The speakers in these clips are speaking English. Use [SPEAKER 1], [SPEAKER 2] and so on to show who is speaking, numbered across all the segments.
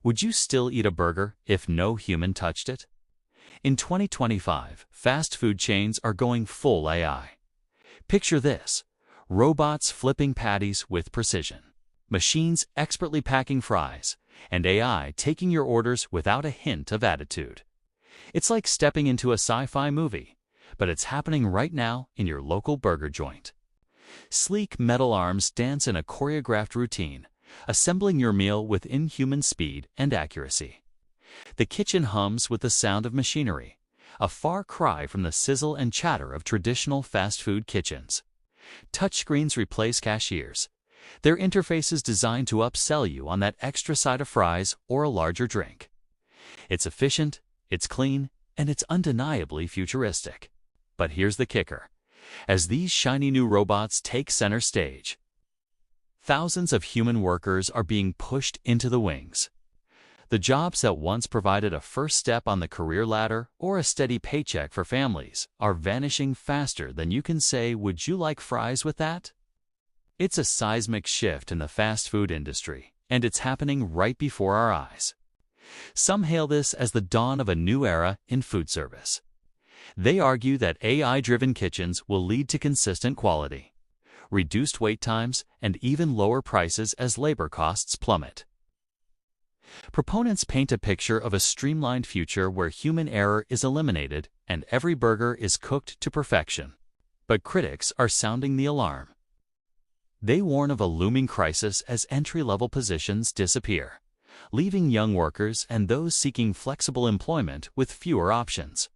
[SPEAKER 1] Would you still eat a burger if no human touched it? In 2025, fast food chains are going full AI. Picture this: robots flipping patties with precision, machines expertly packing fries, and AI taking your orders without a hint of attitude. It's like stepping into a sci-fi movie, but it's happening right now in your local burger joint. Sleek metal arms dance in a choreographed routine, assembling your meal with inhuman speed and accuracy. The kitchen hums with the sound of machinery, a far cry from the sizzle and chatter of traditional fast food kitchens. Touchscreens replace cashiers, their interfaces designed to upsell you on that extra side of fries or a larger drink. It's efficient, it's clean, and it's undeniably futuristic. But here's the kicker: as these shiny new robots take center stage, thousands of human workers are being pushed into the wings. The jobs that once provided a first step on the career ladder or a steady paycheck for families are vanishing faster than you can say, "Would you like fries with that?" It's a seismic shift in the fast food industry, and it's happening right before our eyes. Some hail this as the dawn of a new era in food service. They argue that AI-driven kitchens will lead to consistent quality, reduced wait times, and even lower prices as labor costs plummet. Proponents paint a picture of a streamlined future where human error is eliminated and every burger is cooked to perfection. But critics are sounding the alarm. They warn of a looming crisis as entry-level positions disappear, leaving young workers and those seeking flexible employment with fewer options.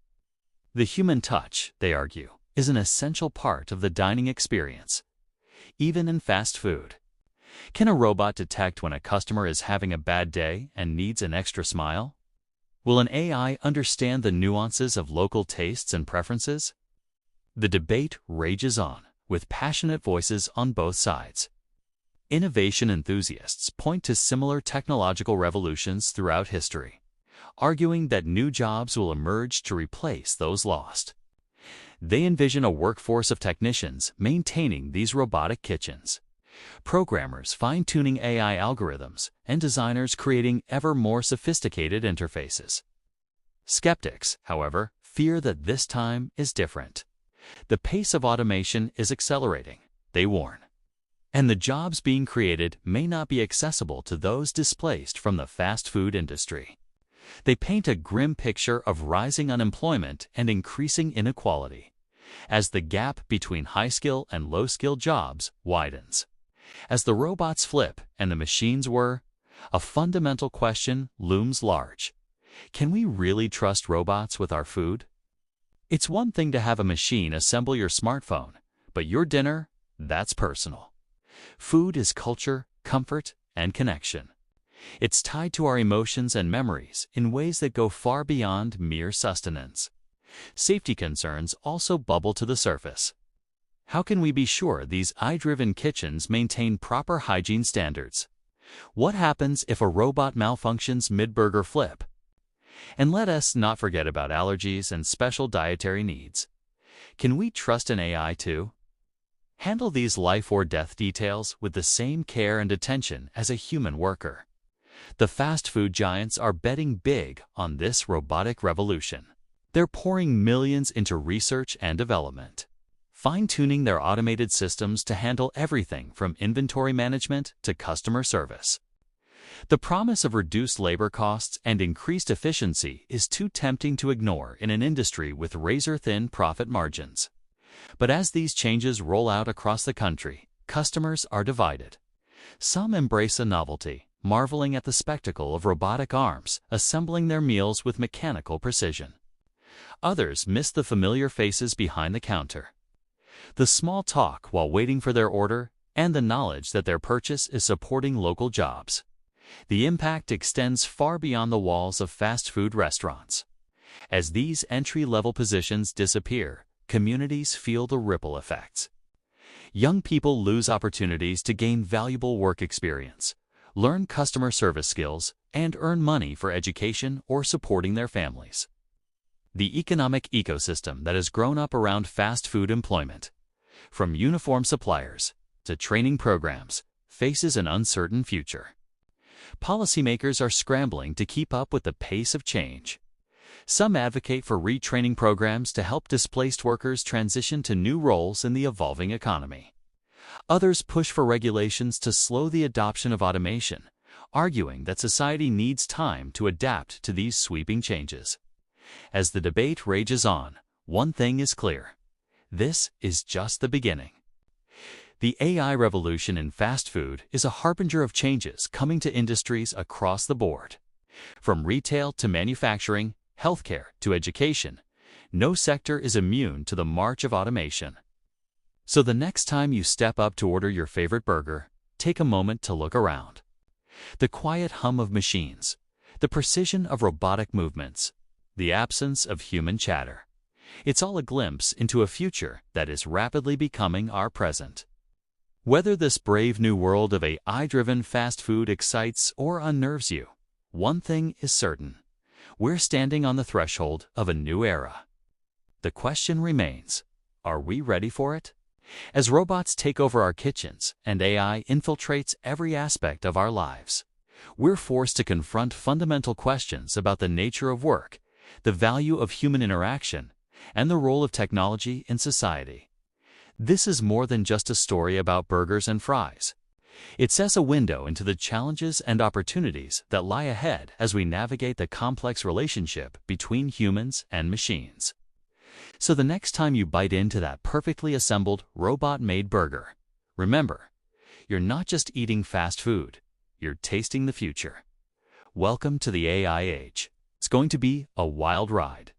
[SPEAKER 1] The human touch, they argue, is an essential part of the dining experience, even in fast food. Can a robot detect when a customer is having a bad day and needs an extra smile? Will an AI understand the nuances of local tastes and preferences? The debate rages on, with passionate voices on both sides. Innovation enthusiasts point to similar technological revolutions throughout history, arguing that new jobs will emerge to replace those lost. They envision a workforce of technicians maintaining these robotic kitchens, programmers fine-tuning AI algorithms, and designers creating ever more sophisticated interfaces. Skeptics, however, fear that this time is different. The pace of automation is accelerating, they warn, and the jobs being created may not be accessible to those displaced from the fast food industry. They paint a grim picture of rising unemployment and increasing inequality, as the gap between high-skill and low-skill jobs widens. As the robots flip and the machines whir, a fundamental question looms large. Can we really trust robots with our food? It's one thing to have a machine assemble your smartphone, but your dinner, that's personal. Food is culture, comfort, and connection. It's tied to our emotions and memories in ways that go far beyond mere sustenance. Safety concerns also bubble to the surface. How can we be sure these AI-driven kitchens maintain proper hygiene standards? What happens if a robot malfunctions mid-burger flip? And let us not forget about allergies and special dietary needs. Can we trust an AI to handle these life or death details with the same care and attention as a human worker? The fast food giants are betting big on this robotic revolution. They're pouring millions into research and development, fine-tuning their automated systems to handle everything from inventory management to customer service. The promise of reduced labor costs and increased efficiency is too tempting to ignore in an industry with razor-thin profit margins. But as these changes roll out across the country, customers are divided. Some embrace a novelty, marveling at the spectacle of robotic arms assembling their meals with mechanical precision. Others miss the familiar faces behind the counter, the small talk while waiting for their order, and the knowledge that their purchase is supporting local jobs. The impact extends far beyond the walls of fast food restaurants. As these entry-level positions disappear, communities feel the ripple effects. Young people lose opportunities to gain valuable work experience, learn customer service skills, and earn money for education or supporting their families. The economic ecosystem that has grown up around fast food employment, from uniform suppliers to training programs, faces an uncertain future. Policymakers are scrambling to keep up with the pace of change. Some advocate for retraining programs to help displaced workers transition to new roles in the evolving economy. Others push for regulations to slow the adoption of automation, arguing that society needs time to adapt to these sweeping changes. As the debate rages on, one thing is clear: this is just the beginning. The AI revolution in fast food is a harbinger of changes coming to industries across the board. From retail to manufacturing, healthcare to education, no sector is immune to the march of automation. So the next time you step up to order your favorite burger, take a moment to look around. The quiet hum of machines, the precision of robotic movements, the absence of human chatter. It's all a glimpse into a future that is rapidly becoming our present. Whether this brave new world of AI-driven fast food excites or unnerves you, one thing is certain: we're standing on the threshold of a new era. The question remains, are we ready for it? As robots take over our kitchens and AI infiltrates every aspect of our lives, we're forced to confront fundamental questions about the nature of work, the value of human interaction, and the role of technology in society. This is more than just a story about burgers and fries. It sets a window into the challenges and opportunities that lie ahead as we navigate the complex relationship between humans and machines. So the next time you bite into that perfectly assembled, robot-made burger, remember, you're not just eating fast food, you're tasting the future. Welcome to the AI age. It's going to be a wild ride.